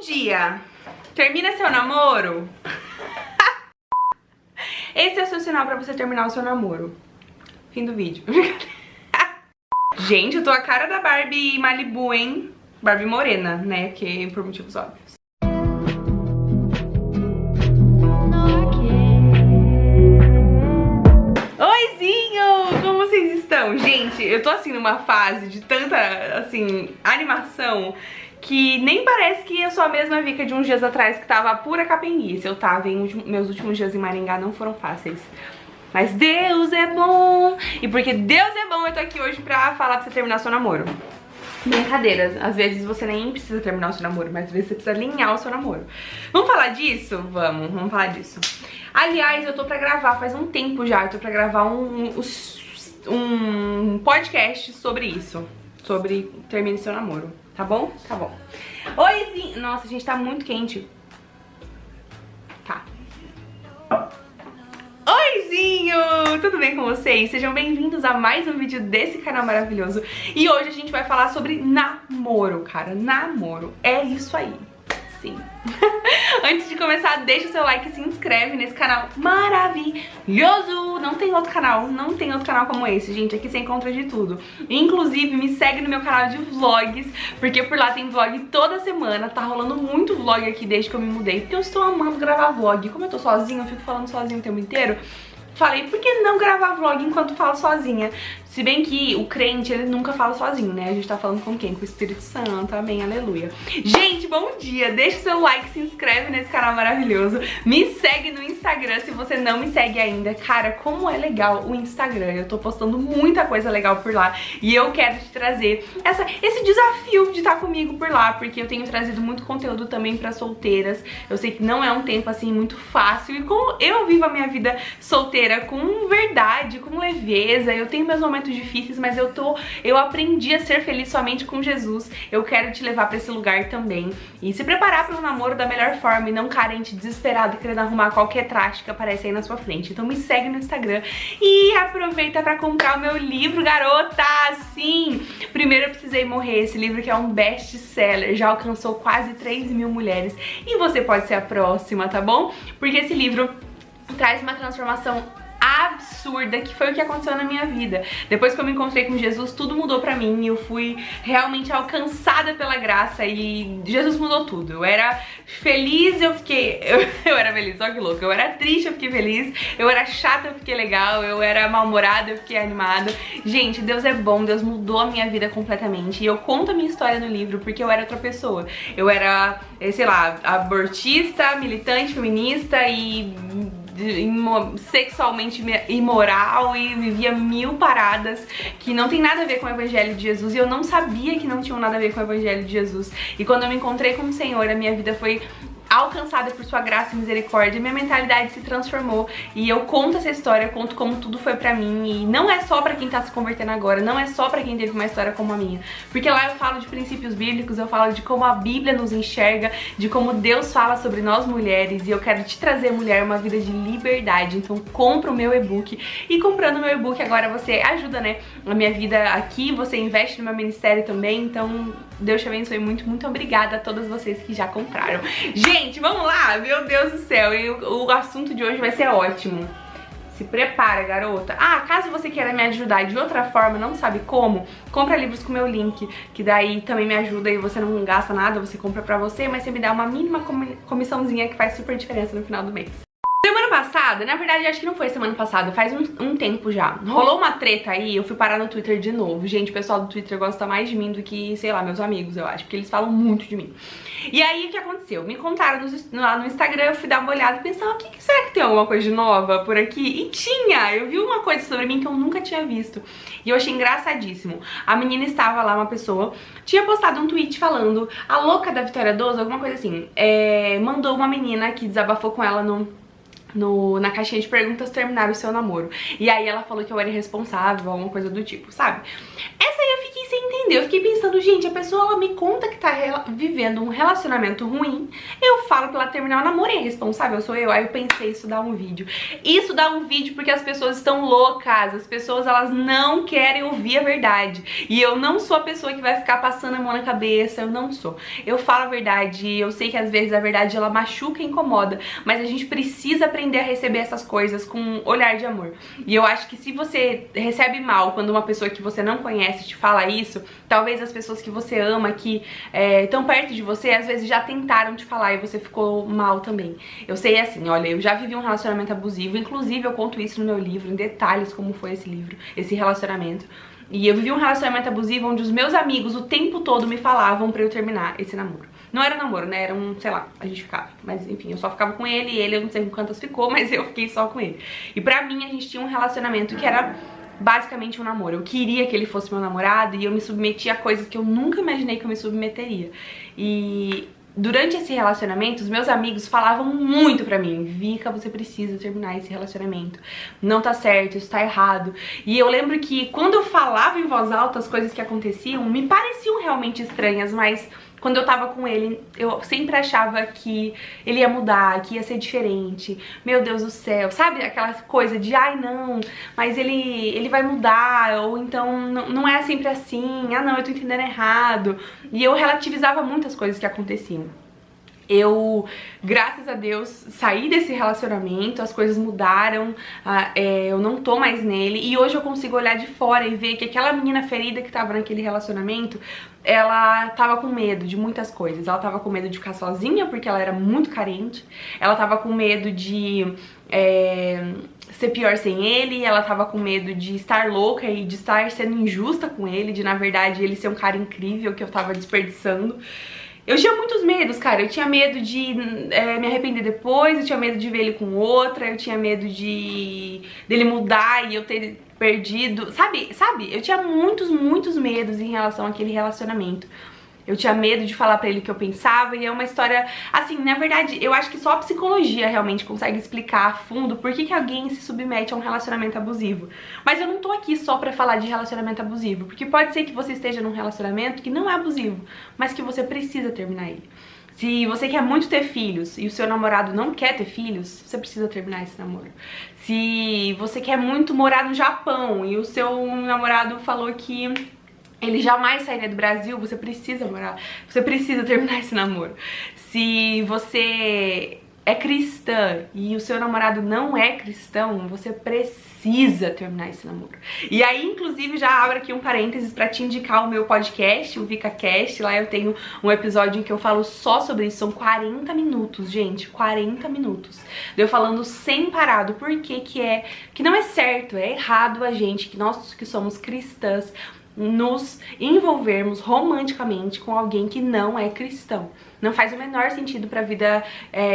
dia! Termina seu namoro? Esse é o seu sinal pra você terminar o seu namoro. Fim do vídeo. Gente, eu tô a cara da Barbie Malibu, hein? Barbie morena, né? Porque por motivos óbvios. Oizinho! Como vocês estão? Gente, eu tô assim numa fase de tanta, assim, animação que nem parece que eu sou a mesma Vika de uns dias atrás que tava pura capenguice. Eu tava meus últimos dias em Maringá não foram fáceis. Mas Deus é bom! E porque Deus é bom, eu tô aqui hoje pra falar pra você terminar seu namoro. Brincadeiras, às vezes você nem precisa terminar o seu namoro, mas às vezes você precisa alinhar o seu namoro. Vamos falar disso? Vamos falar disso. Aliás, eu tô pra gravar faz um tempo já, eu tô pra gravar um podcast sobre isso. Sobre termine seu namoro, tá bom? Tá bom. Oizinho! Nossa, gente, tá muito quente. Tá. Oizinho! Tudo bem com vocês? Sejam bem-vindos a mais um vídeo desse canal maravilhoso. E hoje a gente vai falar sobre namoro, cara. Namoro. É isso aí. Sim. Antes de começar, deixa o seu like e se inscreve nesse canal maravilhoso. Não tem outro canal como esse, gente. Aqui você encontra de tudo. Inclusive, me segue no meu canal de vlogs, porque por lá tem vlog toda semana. Tá rolando muito vlog aqui desde que eu me mudei, porque eu estou amando gravar vlog. Como eu tô sozinha, eu fico falando sozinha o tempo inteiro. Falei, por que não gravar vlog enquanto falo sozinha? Se bem que o crente, ele nunca fala sozinho, né? A gente tá falando com quem? Com o Espírito Santo, amém, aleluia. Gente, bom dia! Deixa o seu like, se inscreve nesse canal maravilhoso. Me segue no Instagram se você não me segue ainda. Cara, como é legal o Instagram. Eu tô postando muita coisa legal por lá. E eu quero te trazer esse desafio de estar comigo por lá, porque eu tenho trazido muito conteúdo também pra solteiras. Eu sei que não é um tempo, assim, muito fácil. E como eu vivo a minha vida solteira com verdade, com leveza, eu tenho meus momentos difíceis, mas eu aprendi a ser feliz somente com Jesus. Eu quero te levar pra esse lugar também e se preparar para um namoro da melhor forma e não carente, desesperado, querendo arrumar qualquer traste que aparece aí na sua frente. Então me segue no Instagram e aproveita pra comprar o meu livro, garota! Sim! Primeiro eu precisei morrer, esse livro que é um best-seller, já alcançou quase 3 mil mulheres e você pode ser a próxima, tá bom? Porque esse livro traz uma transformação absurda, que foi o que aconteceu na minha vida. Depois que eu me encontrei com Jesus, tudo mudou pra mim. Eu fui realmente alcançada pela graça e Jesus mudou tudo. Eu era feliz, eu era feliz, olha que louco. Eu era triste, eu fiquei feliz. Eu era chata, eu fiquei legal. Eu era mal-humorada, eu fiquei animada. Gente, Deus é bom, Deus mudou a minha vida completamente. E eu conto a minha história no livro porque eu era outra pessoa. Eu era, sei lá, abortista, militante, feminista e sexualmente imoral e vivia mil paradas que não tem nada a ver com o Evangelho de Jesus e eu não sabia que não tinham nada a ver com o Evangelho de Jesus. E quando eu me encontrei com o Senhor, a minha vida foi alcançada por sua graça e misericórdia, minha mentalidade se transformou e eu conto essa história, eu conto como tudo foi pra mim e não é só pra quem tá se convertendo agora, não é só pra quem teve uma história como a minha, porque lá eu falo de princípios bíblicos, eu falo de como a Bíblia nos enxerga, de como Deus fala sobre nós mulheres e eu quero te trazer, mulher, uma vida de liberdade. Então compra o meu e-book e comprando o meu e-book agora você ajuda, né, a minha vida aqui, você investe no meu ministério também, então Deus te abençoe muito, muito obrigada a todas vocês que já compraram. Gente, vamos lá? Meu Deus do céu, e o assunto de hoje vai ser ótimo. Se prepara, garota. Ah, caso você queira me ajudar de outra forma, não sabe como, compra livros com meu link, que daí também me ajuda e você não gasta nada, você compra pra você, mas você me dá uma mínima comissãozinha que faz super diferença no final do mês. Semana passada, na verdade acho que não foi semana passada, faz um tempo já, rolou uma treta aí, eu fui parar no Twitter de novo. Gente, o pessoal do Twitter gosta mais de mim do que, sei lá, meus amigos, eu acho, porque eles falam muito de mim. E aí o que aconteceu? Me contaram lá no Instagram, eu fui dar uma olhada e pensar, o que será que tem alguma coisa de nova por aqui? E tinha, eu vi uma coisa sobre mim que eu nunca tinha visto e eu achei engraçadíssimo. A menina estava lá, uma pessoa, tinha postado um tweet falando, a louca da Vitória 12, alguma coisa assim, mandou uma menina que desabafou com ela na caixinha de perguntas, terminar o seu namoro. E aí ela falou que eu era irresponsável, alguma coisa do tipo, sabe? Essa aí eu fiquei sem entender, eu fiquei pensando, gente, a pessoa ela me conta que tá vivendo um relacionamento ruim, eu falo pra ela terminar o namoro, e a responsável sou eu. Aí eu pensei, isso dá um vídeo. Isso dá um vídeo porque as pessoas estão loucas, as pessoas elas não querem ouvir a verdade. E eu não sou a pessoa que vai ficar passando a mão na cabeça, eu não sou. Eu falo a verdade, eu sei que às vezes a verdade ela machuca e incomoda, mas a gente precisa aprender a receber essas coisas com um olhar de amor. E eu acho que se você recebe mal quando uma pessoa que você não conhece te fala isso, talvez as pessoas que você ama, que estão perto de você, às vezes já tentaram te falar e você ficou mal também. Eu sei assim, olha, eu já vivi um relacionamento abusivo, inclusive eu conto isso no meu livro, em detalhes como foi esse livro, esse relacionamento. E eu vivi um relacionamento abusivo onde os meus amigos o tempo todo me falavam pra eu terminar esse namoro. Não era namoro, né? Era um, sei lá, a gente ficava. Mas enfim, eu só ficava com ele e ele, eu não sei com quantas ficou, mas eu fiquei só com ele. E pra mim, a gente tinha um relacionamento que era basicamente um namoro. Eu queria que ele fosse meu namorado e eu me submetia a coisas que eu nunca imaginei que eu me submeteria. E durante esse relacionamento, os meus amigos falavam muito pra mim: Vika, você precisa terminar esse relacionamento, não tá certo, isso tá errado. E eu lembro que quando eu falava em voz alta as coisas que aconteciam, me pareciam realmente estranhas, mas quando eu tava com ele, eu sempre achava que ele ia mudar, que ia ser diferente. Meu Deus do céu, sabe aquela coisa de, ai não, mas ele vai mudar, ou então não é sempre assim, ah não, eu tô entendendo errado. E eu relativizava muitas coisas que aconteciam. Eu, graças a Deus, saí desse relacionamento, as coisas mudaram, eu não tô mais nele, e hoje eu consigo olhar de fora e ver que aquela menina ferida que tava naquele relacionamento, ela tava com medo de muitas coisas. Ela tava com medo de ficar sozinha porque ela era muito carente, ela tava com medo de ser pior sem ele, ela tava com medo de estar louca e de estar sendo injusta com ele, de na verdade ele ser um cara incrível que eu tava desperdiçando. Eu tinha muitos medos, cara. Eu tinha medo de me arrepender depois, eu tinha medo de ver ele com outra, eu tinha medo dele mudar e eu ter perdido, sabe? Eu tinha muitos medos em relação àquele relacionamento. Eu tinha medo de falar pra ele o que eu pensava, e é uma história, assim, na verdade, eu acho que só a psicologia realmente consegue explicar a fundo por que alguém se submete a um relacionamento abusivo. Mas eu não tô aqui só pra falar de relacionamento abusivo, porque pode ser que você esteja num relacionamento que não é abusivo, mas que você precisa terminar ele. Se você quer muito ter filhos e o seu namorado não quer ter filhos, você precisa terminar esse namoro. Se você quer muito morar no Japão e o seu namorado falou que ele jamais sairia do Brasil, você precisa terminar esse namoro. Se você é cristã e o seu namorado não é cristão, você precisa terminar esse namoro. E aí, inclusive, já abro aqui um parênteses pra te indicar o meu podcast, o VicaCast. Lá eu tenho um episódio em que eu falo só sobre isso. São 40 minutos, gente, 40 minutos. Eu falando sem parar do porquê que não é certo, é errado a gente, que nós que somos cristãs, nos envolvermos romanticamente com alguém que não é cristão. Não faz o menor sentido pra vida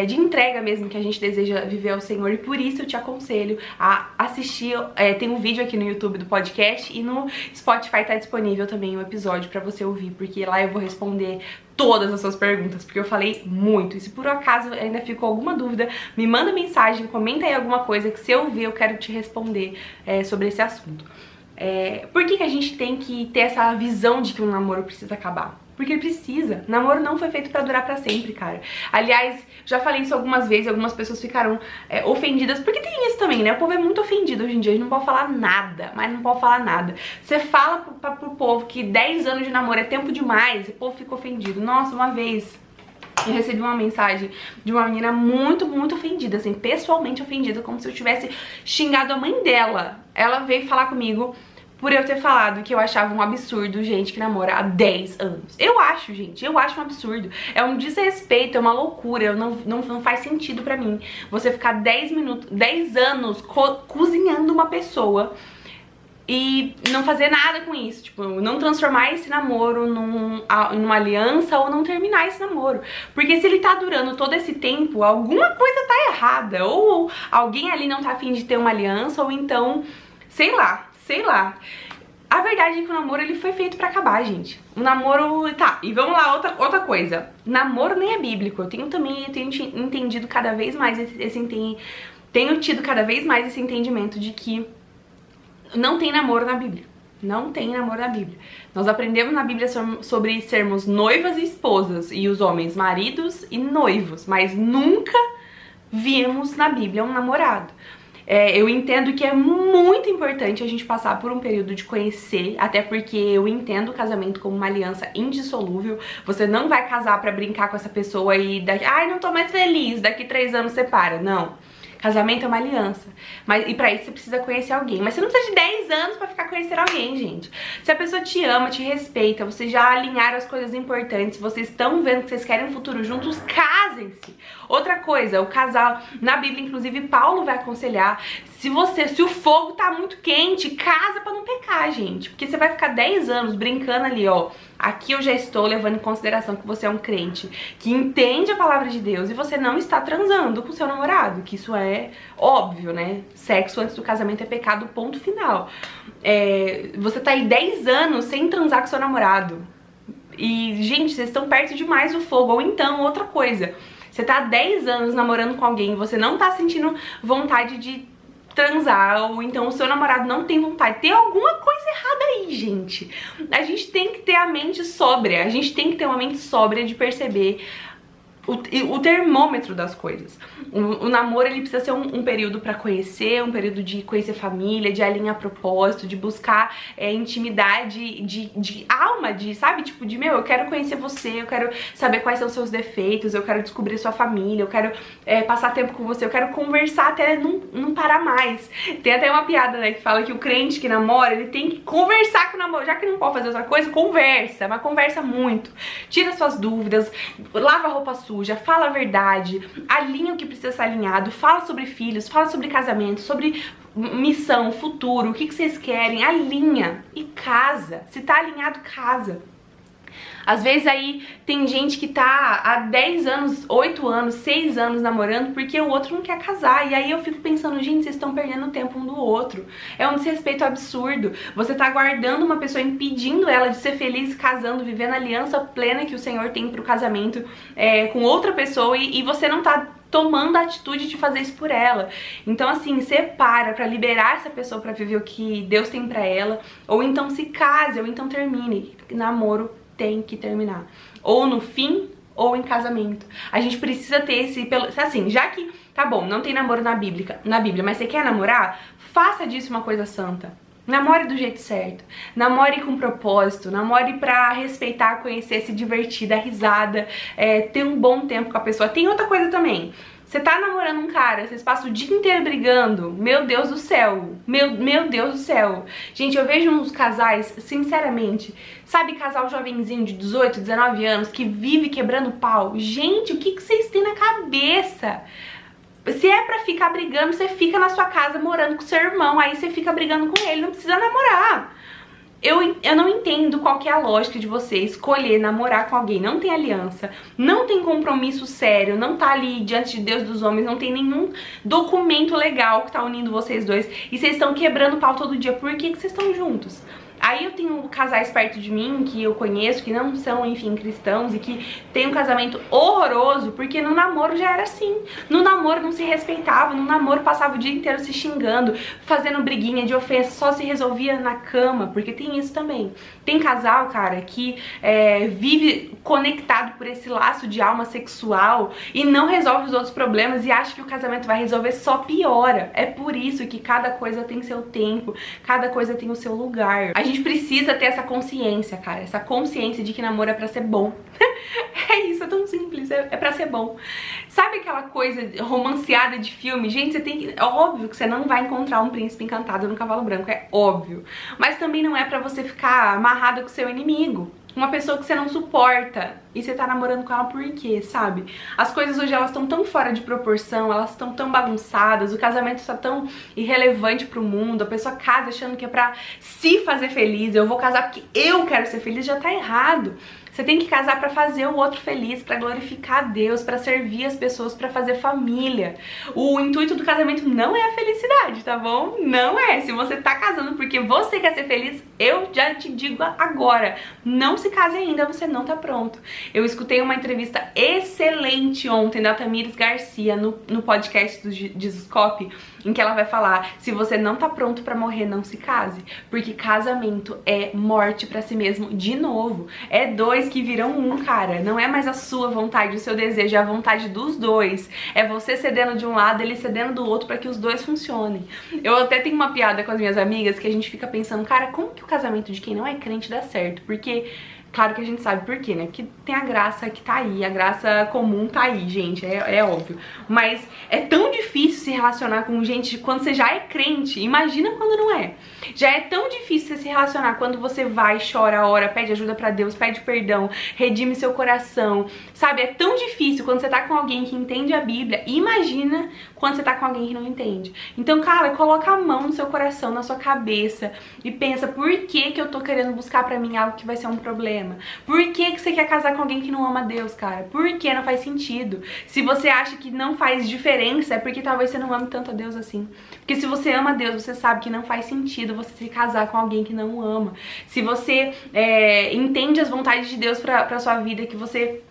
de entrega mesmo que a gente deseja viver ao Senhor. E por isso eu te aconselho a assistir, tem um vídeo aqui no YouTube do podcast, e no Spotify tá disponível também um episódio pra você ouvir, porque lá eu vou responder todas as suas perguntas, porque eu falei muito. E se por acaso ainda ficou alguma dúvida, me manda mensagem, comenta aí alguma coisa que se eu ver eu quero te responder sobre esse assunto. Por que a gente tem que ter essa visão de que um namoro precisa acabar? Porque ele precisa. Namoro não foi feito pra durar pra sempre, cara. Aliás, já falei isso algumas vezes, algumas pessoas ficaram ofendidas, porque tem isso também, né? O povo é muito ofendido hoje em dia, a gente não pode falar nada, mas não pode falar nada. Você fala pro povo que 10 anos de namoro é tempo demais, o povo fica ofendido. Nossa, uma vez eu recebi uma mensagem de uma menina muito ofendida, assim, pessoalmente ofendida, como se eu tivesse xingado a mãe dela. Ela veio falar comigo por eu ter falado que eu achava um absurdo gente que namora há 10 anos. Eu acho, gente, eu acho um absurdo. É um desrespeito, é uma loucura, não faz sentido pra mim você ficar 10 anos cozinhando uma pessoa e não fazer nada com isso, tipo, não transformar esse namoro numa aliança ou não terminar esse namoro. Porque se ele tá durando todo esse tempo, alguma coisa tá errada, ou alguém ali não tá afim de ter uma aliança, ou então, sei lá. A verdade é que o namoro ele foi feito pra acabar, gente. O namoro... Tá, e vamos lá, outra coisa. Namoro nem é bíblico. Eu tenho entendido cada vez mais tenho tido cada vez mais esse entendimento de que não tem namoro na Bíblia. Não tem namoro na Bíblia. Nós aprendemos na Bíblia sobre sermos noivas e esposas, e os homens maridos e noivos, mas nunca vimos na Bíblia um namorado. Eu entendo que é muito importante a gente passar por um período de conhecer, até porque eu entendo o casamento como uma aliança indissolúvel. Você não vai casar pra brincar com essa pessoa e daqui, ai, não tô mais feliz, daqui 3 anos separa. Não. Casamento é uma aliança. E pra isso você precisa conhecer alguém. Mas você não precisa de 10 anos pra ficar conhecendo alguém, gente. Se a pessoa te ama, te respeita, vocês já alinharam as coisas importantes, vocês estão vendo que vocês querem um futuro juntos, casem-se. Outra coisa, o casal, na Bíblia, inclusive, Paulo vai aconselhar, se o fogo tá muito quente, casa pra não pecar, gente. Porque você vai ficar 10 anos brincando ali, ó. Aqui eu já estou levando em consideração que você é um crente que entende a palavra de Deus e você não está transando com seu namorado, que isso é óbvio, né? Sexo antes do casamento é pecado, ponto final. Você tá aí 10 anos sem transar com seu namorado. E, gente, vocês estão perto demais do fogo. Ou então, outra coisa, você tá há 10 anos namorando com alguém e você não tá sentindo vontade de transar, ou então o seu namorado não tem vontade. Tem alguma coisa errada aí, gente. A gente tem que ter a mente sóbria, a gente tem que ter uma mente sóbria de perceber o termômetro das coisas. O namoro, ele precisa ser um período pra conhecer, um período de conhecer família, de alinhar propósito, de buscar intimidade de alma, sabe? Tipo, eu quero conhecer você, eu quero saber quais são os seus defeitos, eu quero descobrir sua família, eu quero passar tempo com você, eu quero conversar até não parar mais. Tem até uma piada, né, que fala que o crente que namora, ele tem que conversar com o namoro. Já que não pode fazer outra coisa, conversa, mas conversa muito. Tira suas dúvidas, lava a roupa suja, fala a verdade, alinha o que precisa ser alinhado, fala sobre filhos, fala sobre casamento, sobre missão, futuro, o que vocês querem, alinha e casa. Se tá alinhado, casa. Às vezes aí tem gente que tá há 10 anos, 8 anos, 6 anos namorando porque o outro não quer casar. E aí eu fico pensando, gente, vocês estão perdendo tempo um do outro. É um desrespeito absurdo. Você tá guardando uma pessoa, impedindo ela de ser feliz casando, vivendo a aliança plena que o Senhor tem pro casamento com outra pessoa e você não tá tomando a atitude de fazer isso por ela. Então, assim, separa pra liberar essa pessoa pra viver o que Deus tem pra ela, ou então se case, ou então termine. Namoro tem que terminar. Ou no fim, ou em casamento. A gente precisa ter assim, já que, tá bom, não tem namoro na Bíblia, mas você quer namorar? Faça disso uma coisa santa. Namore do jeito certo, namore com propósito, namore pra respeitar, conhecer, se divertir, dar risada, ter um bom tempo com a pessoa. Tem outra coisa também. Você tá namorando um cara, vocês passam o dia inteiro brigando, meu Deus do céu, meu Deus do céu. Gente, eu vejo uns casais, sinceramente, sabe, casal jovenzinho de 18, 19 anos, que vive quebrando pau. Gente, o que vocês têm na cabeça? Se é pra ficar brigando, você fica na sua casa morando com seu irmão, aí você fica brigando com ele, não precisa namorar. Eu não entendo qual que é a lógica de você escolher namorar com alguém, não tem aliança, não tem compromisso sério, não tá ali diante de Deus dos homens, não tem nenhum documento legal que tá unindo vocês dois e vocês estão quebrando pau todo dia. Por que vocês estão juntos? Aí eu tenho casais perto de mim que eu conheço, que não são, enfim, cristãos e que tem um casamento horroroso, porque no namoro já era assim. No namoro não se respeitava, no namoro passava o dia inteiro se xingando, fazendo briguinha de ofensa, só se resolvia na cama, porque tem isso também. Tem casal, cara, que vive conectado por esse laço de alma sexual e não resolve os outros problemas e acha que o casamento vai resolver, só piora. É por isso que cada coisa tem seu tempo, cada coisa tem o seu lugar. A gente precisa ter essa consciência, cara, essa consciência de que namoro é pra ser bom. É isso, é tão simples, é pra ser bom. Sabe aquela coisa romanceada de filme? Gente, você tem que... É óbvio que você não vai encontrar um príncipe encantado no cavalo branco, é óbvio. Mas também não é pra você ficar amarrada com o seu inimigo. Uma pessoa que você não suporta e você tá namorando com ela por quê, sabe? As coisas hoje, elas estão tão fora de proporção, elas estão tão bagunçadas, o casamento está tão irrelevante pro mundo, a pessoa casa achando que é pra se fazer feliz, eu vou casar porque eu quero ser feliz, já tá errado. Você tem que casar pra fazer o outro feliz, pra glorificar a Deus, pra servir as pessoas, pra fazer família. O intuito do casamento não é a felicidade, tá bom? Não é. Se você tá casando porque você quer ser feliz, eu já te digo agora, não se case ainda, você não tá pronto. Eu escutei uma entrevista excelente ontem da Tamires Garcia no podcast do Jesuscope, em que ela vai falar: se você não tá pronto pra morrer, não se case, porque casamento é morte pra si mesmo de novo. É dois que viram um, cara. Não é mais a sua vontade, o seu desejo, é a vontade dos dois. É você cedendo de um lado, ele cedendo do outro, pra que os dois funcionem. Eu até tenho uma piada com as minhas amigas que a gente fica pensando, cara, como que o casamento de quem não é crente dá certo? Porque claro que a gente sabe por quê, né? Porque tem a graça que tá aí, a graça comum tá aí, gente, é óbvio. Mas é tão difícil se relacionar com gente quando você já é crente, imagina quando não é. Já é tão difícil você se relacionar quando você vai, chora, ora, pede ajuda pra Deus, pede perdão, redime seu coração, sabe? É tão difícil quando você tá com alguém que entende a Bíblia, imagina quando você tá com alguém que não entende. Então, cara, coloca a mão no seu coração, na sua cabeça e pensa, por que eu tô querendo buscar pra mim algo que vai ser um problema? Por que você quer casar com alguém que não ama Deus, cara? Por que? Não faz sentido. Se você acha que não faz diferença, é porque talvez você não ame tanto a Deus assim. Porque se você ama Deus, você sabe que não faz sentido você se casar com alguém que não o ama. Se você entende as vontades de Deus pra sua vida, que você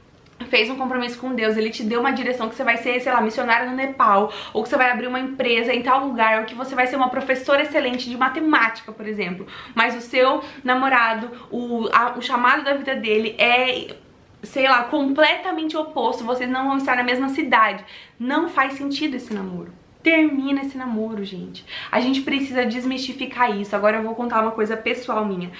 fez um compromisso com Deus, ele te deu uma direção que você vai ser, sei lá, missionária no Nepal, ou que você vai abrir uma empresa em tal lugar, ou que você vai ser uma professora excelente de matemática, por exemplo, mas o seu namorado, o chamado da vida dele é, sei lá, completamente oposto, vocês não vão estar na mesma cidade, não faz sentido esse namoro. Termina esse namoro, gente. A gente precisa desmistificar isso. Agora eu vou contar uma coisa pessoal minha.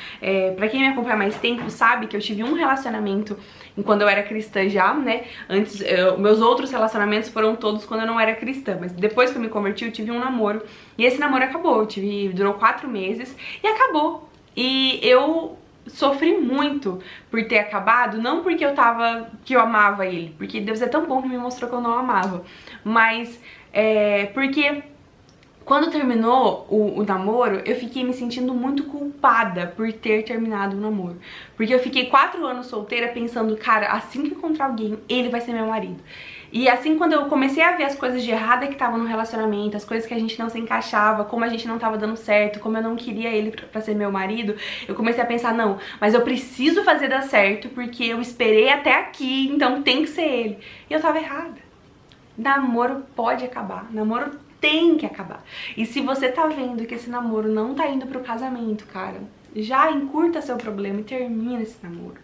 Pra quem me acompanha há mais tempo, sabe que eu tive um relacionamento quando eu era cristã já, né? Antes, meus outros relacionamentos foram todos quando eu não era cristã. Mas depois que eu me converti, eu tive um namoro. E esse namoro acabou. Durou 4 meses e acabou. E eu sofri muito por ter acabado, não porque eu amava ele, porque Deus é tão bom que me mostrou que eu não amava, mas porque quando terminou o namoro, eu fiquei me sentindo muito culpada por ter terminado o namoro. Porque eu fiquei 4 anos solteira pensando, cara, assim que eu encontrar alguém, ele vai ser meu marido. E assim, quando eu comecei a ver as coisas de errada que estavam no relacionamento, as coisas que a gente não se encaixava, como a gente não tava dando certo, como eu não queria ele pra ser meu marido, eu comecei a pensar, não, mas eu preciso fazer dar certo porque eu esperei até aqui, então tem que ser ele. E eu tava errada. Namoro pode acabar, namoro tem que acabar. E se você tá vendo que esse namoro não tá indo pro casamento, cara, já encurta seu problema e termina esse namoro.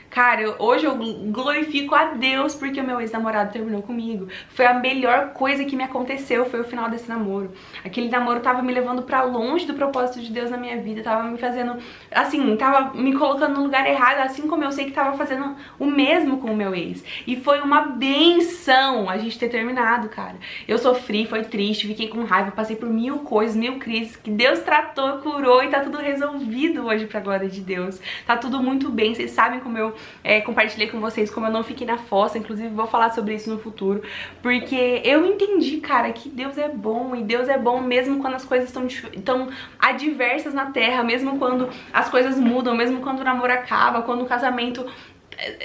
Cara, hoje eu glorifico a Deus porque o meu ex-namorado terminou comigo. Foi a melhor coisa que me aconteceu, foi o final desse namoro. Aquele namoro tava me levando pra longe do propósito de Deus na minha vida, tava me fazendo, assim, tava me colocando no lugar errado, assim como eu sei que tava fazendo o mesmo com o meu ex. E foi uma benção a gente ter terminado, cara. Eu sofri, foi triste, fiquei com raiva, passei por 1000 coisas, 1000 crises, que Deus tratou, curou e tá tudo resolvido hoje pra glória de Deus. Tá tudo muito bem, vocês sabem como eu compartilhei com vocês como eu não fiquei na fossa, inclusive vou falar sobre isso no futuro, porque eu entendi, cara, que Deus é bom, e Deus é bom mesmo quando as coisas estão adversas na terra, mesmo quando as coisas mudam, mesmo quando o namoro acaba, quando o casamento...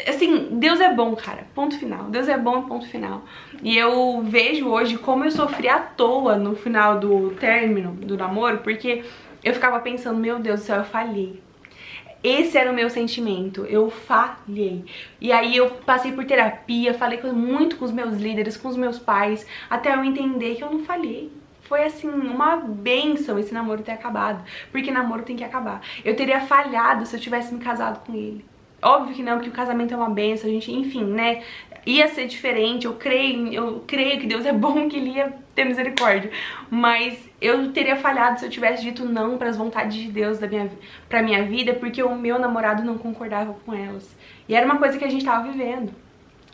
Assim, Deus é bom, cara, ponto final. Deus é bom, ponto final. E eu vejo hoje como eu sofri à toa no final do término do namoro, porque eu ficava pensando, meu Deus do céu, eu falhei. Esse era o meu sentimento, eu falhei. E aí eu passei por terapia, falei muito com os meus líderes, com os meus pais, até eu entender que eu não falhei. Foi assim, uma bênção esse namoro ter acabado, porque namoro tem que acabar. Eu teria falhado se eu tivesse me casado com ele. Óbvio que não, porque o casamento é uma bênção, a gente, enfim, né, ia ser diferente, eu creio que Deus é bom, que ele ia ter misericórdia, mas eu teria falhado se eu tivesse dito não para as vontades de Deus pra minha vida, porque o meu namorado não concordava com elas, e era uma coisa que a gente tava vivendo.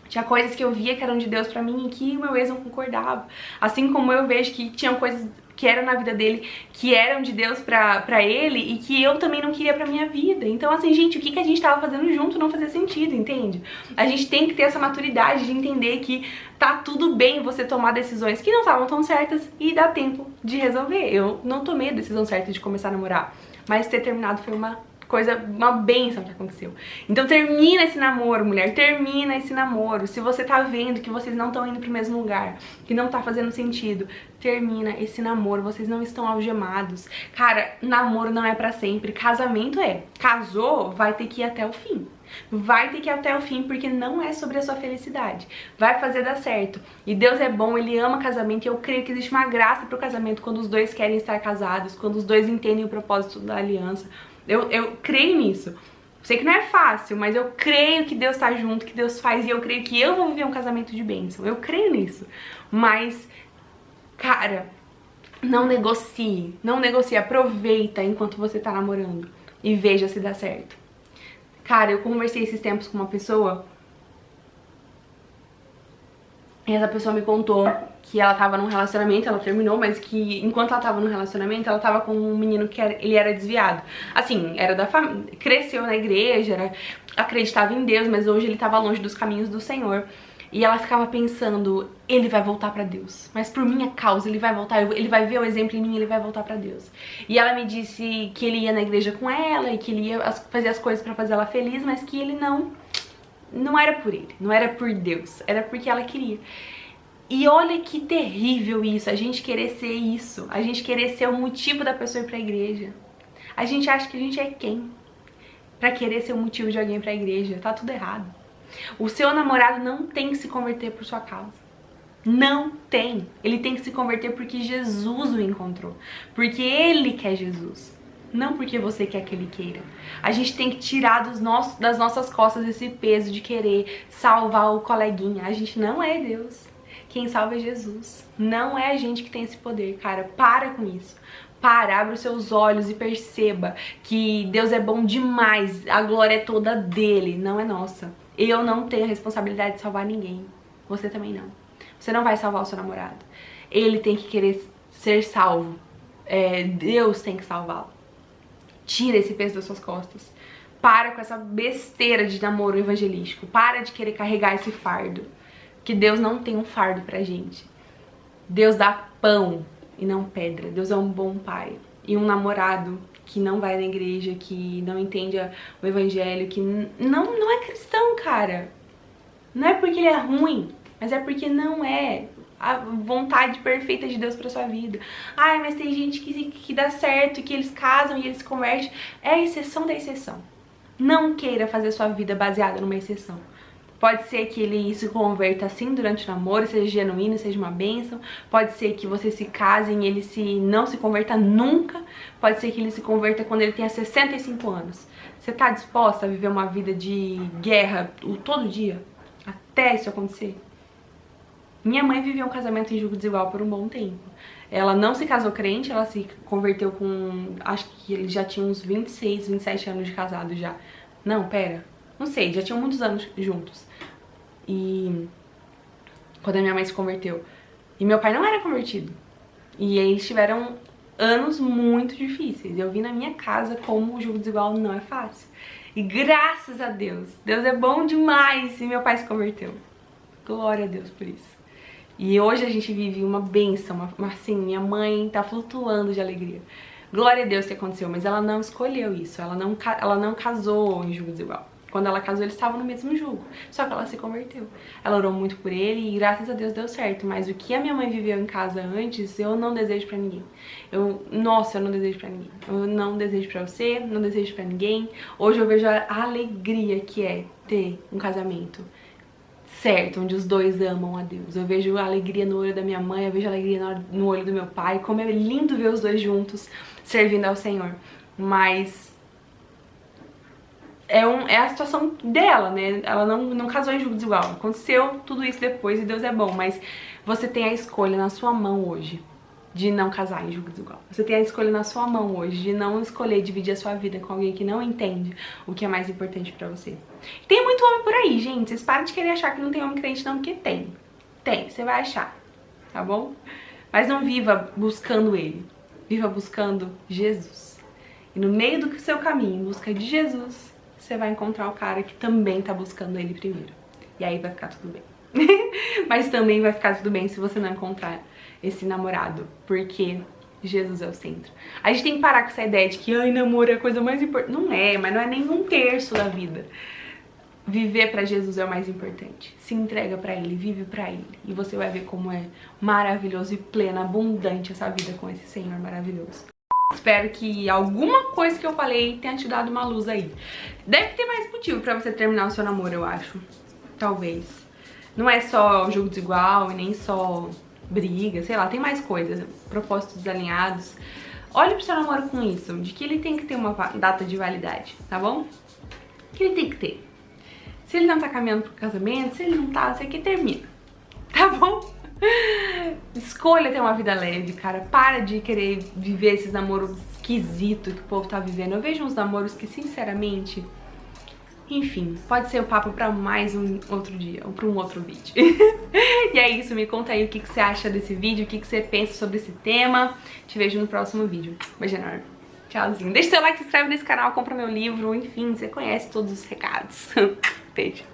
Tinha coisas que eu via que eram de Deus pra mim e que o meu ex não concordava, assim como eu vejo que tinham coisas que eram na vida dele, que eram de Deus pra ele e que eu também não queria pra minha vida. Então, assim, gente, o que a gente tava fazendo junto não fazia sentido, entende? A gente tem que ter essa maturidade de entender que tá tudo bem você tomar decisões que não estavam tão certas e dá tempo de resolver. Eu não tomei a decisão certa de começar a namorar, mas ter terminado foi uma uma bênção que aconteceu. Então termina esse namoro, mulher, termina esse namoro. Se você tá vendo que vocês não estão indo pro mesmo lugar, que não tá fazendo sentido, termina esse namoro, vocês não estão algemados. Cara, namoro não é pra sempre, casamento é. Casou, vai ter que ir até o fim. Vai ter que ir até o fim, porque não é sobre a sua felicidade. Vai fazer dar certo. E Deus é bom, Ele ama casamento. E eu creio que existe uma graça pro casamento quando os dois querem estar casados, quando os dois entendem o propósito da aliança. Eu creio nisso. Sei que não é fácil, mas eu creio que Deus tá junto, que Deus faz. E eu creio que eu vou viver um casamento de bênção. Eu creio nisso. Mas, cara, não negocie. Não negocie. Aproveita enquanto você tá namorando. E veja se dá certo. Cara, eu conversei esses tempos com uma pessoa e essa pessoa me contou que ela tava num relacionamento, ela terminou, mas que enquanto ela tava no relacionamento, ela tava com um menino que ele era desviado. Assim, era da família, cresceu na igreja, acreditava em Deus, mas hoje ele tava longe dos caminhos do Senhor. E ela ficava pensando, ele vai voltar pra Deus, mas por minha causa ele vai voltar, ele vai ver o exemplo em mim, ele vai voltar pra Deus. E ela me disse que ele ia na igreja com ela e que ele ia fazer as coisas pra fazer ela feliz, mas que ele não era por ele, não era por Deus, era porque ela queria. E olha que terrível isso, a gente querer ser isso, a gente querer ser o motivo da pessoa ir pra igreja. A gente acha que a gente é quem? Pra querer ser o motivo de alguém pra igreja, tá tudo errado. O seu namorado não tem que se converter por sua causa. Não tem. Ele tem que se converter porque Jesus o encontrou. Porque ele quer Jesus. Não porque você quer que ele queira. A gente tem que tirar das nossas costas esse peso de querer salvar o coleguinha. A gente não é Deus. Quem salva é Jesus. Não é a gente que tem esse poder, cara. Para com isso. Para, abre os seus olhos e perceba que Deus é bom demais. A glória é toda dele, não é nossa. Eu não tenho a responsabilidade de salvar ninguém. Você também não. Você não vai salvar o seu namorado. Ele tem que querer ser salvo. Deus tem que salvá-lo. Tira esse peso das suas costas. Para com essa besteira de namoro evangelístico. Para de querer carregar esse fardo. Que Deus não tem um fardo pra gente. Deus dá pão e não pedra. Deus é um bom pai. E um namorado que não vai na igreja, que não entende o evangelho, que não é cristão, cara. Não é porque ele é ruim, mas é porque não é a vontade perfeita de Deus pra sua vida. Ai, mas tem gente que dá certo, que eles casam e eles se convertem. É a exceção da exceção. Não queira fazer sua vida baseada numa exceção. Pode ser que ele se converta assim durante o namoro, seja genuíno, seja uma bênção. Pode ser que vocês se casem e ele não se converta nunca. Pode ser que ele se converta quando ele tenha 65 anos. Você tá disposta a viver uma vida de guerra todo dia? Até isso acontecer? Minha mãe viveu um casamento em julgo desigual por um bom tempo. Ela não se casou crente, ela se converteu com... Acho que ele já tinha uns 26, 27 anos de casado já. Não, pera... Não sei, já tinham muitos anos juntos. E quando a minha mãe se converteu. E meu pai não era convertido. E aí eles tiveram anos muito difíceis. Eu vi na minha casa como o jogo desigual não é fácil. E graças a Deus, Deus é bom demais e meu pai se converteu. Glória a Deus por isso. E hoje a gente vive uma bênção, assim, minha mãe tá flutuando de alegria. Glória a Deus que aconteceu, mas ela não escolheu isso, ela não casou em julgo desigual. Quando ela casou, eles estavam no mesmo julgo. Só que ela se converteu. Ela orou muito por ele e graças a Deus deu certo. Mas o que a minha mãe viveu em casa antes, eu não desejo pra ninguém. Nossa, eu não desejo pra ninguém. Eu não desejo pra você, não desejo pra ninguém. Hoje eu vejo a alegria que é ter um casamento certo, onde os dois amam a Deus. Eu vejo a alegria no olho da minha mãe, eu vejo a alegria no olho do meu pai. Como é lindo ver os dois juntos servindo ao Senhor. Mas... é a situação dela, né? Ela não casou em julgo desigual. Aconteceu tudo isso depois e Deus é bom. Mas você tem a escolha na sua mão hoje de não casar em julgo desigual. Você tem a escolha na sua mão hoje de não escolher dividir a sua vida com alguém que não entende o que é mais importante pra você. Tem muito homem por aí, gente. Vocês param de querer achar que não tem homem crente não, porque tem. Tem, você vai achar, tá bom? Mas não viva buscando ele. Viva buscando Jesus. E no meio do seu caminho, em busca de Jesus, você vai encontrar o cara que também tá buscando ele primeiro. E aí vai ficar tudo bem. Mas também vai ficar tudo bem se você não encontrar esse namorado. Porque Jesus é o centro. A gente tem que parar com essa ideia de que, ai, namoro é a coisa mais importante. Não é, mas não é nem um terço da vida. Viver pra Jesus é o mais importante. Se entrega pra Ele, vive pra Ele. E você vai ver como é maravilhoso e plena, abundante essa vida com esse Senhor maravilhoso. Espero que alguma coisa que eu falei tenha te dado uma luz aí. Deve ter mais motivo pra você terminar o seu namoro, eu acho. Talvez. Não é só jogo desigual e nem só briga, sei lá, tem mais coisas. Propósitos desalinhados. Olhe pro seu namoro com isso, de que ele tem que ter uma data de validade, tá bom? Que ele tem que ter. Se ele não tá caminhando pro casamento, se ele não tá, você que termina, tá bom? Escolha ter uma vida leve, cara. Para de querer viver esses namoros esquisitos que o povo tá vivendo. Eu vejo uns namoros que, sinceramente... Enfim, pode ser o papo pra mais um outro dia, ou pra um outro vídeo. E é isso, me conta aí o que você acha desse vídeo, o que você pensa sobre esse tema. Te vejo no próximo vídeo. Beijo enorme. Tchauzinho. Deixa seu like, se inscreve nesse canal, compra meu livro, enfim, você conhece todos os recados. Beijo.